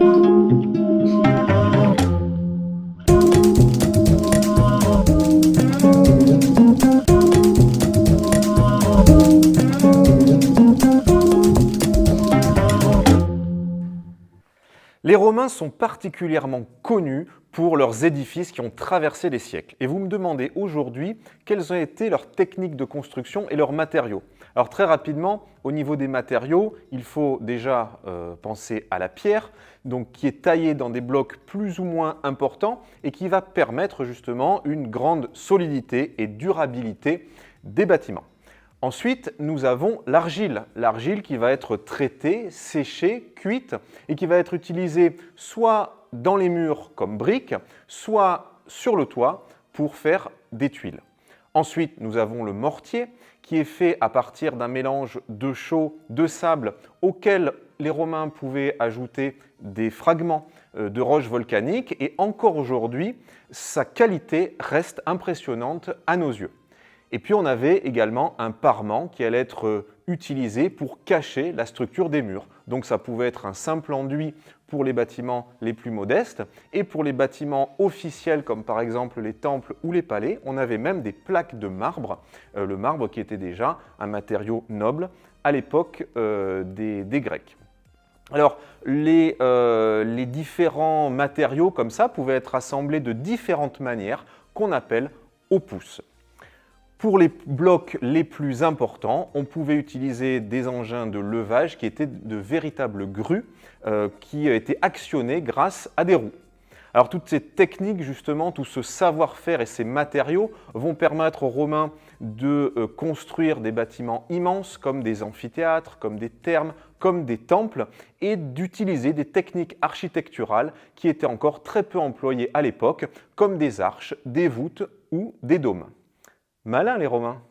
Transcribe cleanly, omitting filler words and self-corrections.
Les Romains sont particulièrement connus pour leurs édifices qui ont traversé les siècles. Et vous me demandez aujourd'hui quelles ont été leurs techniques de construction et leurs matériaux. Alors très rapidement, au niveau des matériaux, il faut déjà penser à la pierre, donc qui est taillée dans des blocs plus ou moins importants et qui va permettre justement une grande solidité et durabilité des bâtiments. Ensuite, nous avons l'argile. L'argile qui va être traitée, séchée, cuite et qui va être utilisée soit dans les murs comme briques, soit sur le toit pour faire des tuiles. Ensuite, nous avons le mortier qui est fait à partir d'un mélange de chaux, de sable auquel les Romains pouvaient ajouter des fragments de roches volcaniques et encore aujourd'hui, sa qualité reste impressionnante à nos yeux. Et puis on avait également un parement qui allait être utilisé pour cacher la structure des murs. Donc ça pouvait être un simple enduit pour les bâtiments les plus modestes et pour les bâtiments officiels comme par exemple les temples ou les palais, on avait même des plaques de marbre, le marbre qui était déjà un matériau noble à l'époque des Grecs. Alors, les différents matériaux comme ça pouvaient être assemblés de différentes manières qu'on appelle au pouce. Pour les blocs les plus importants, on pouvait utiliser des engins de levage qui étaient de véritables grues qui étaient actionnées grâce à des roues. Alors toutes ces techniques, justement, tout ce savoir-faire et ces matériaux vont permettre aux Romains de construire des bâtiments immenses comme des amphithéâtres, comme des thermes, comme des temples et d'utiliser des techniques architecturales qui étaient encore très peu employées à l'époque comme des arches, des voûtes ou des dômes. Malins les Romains!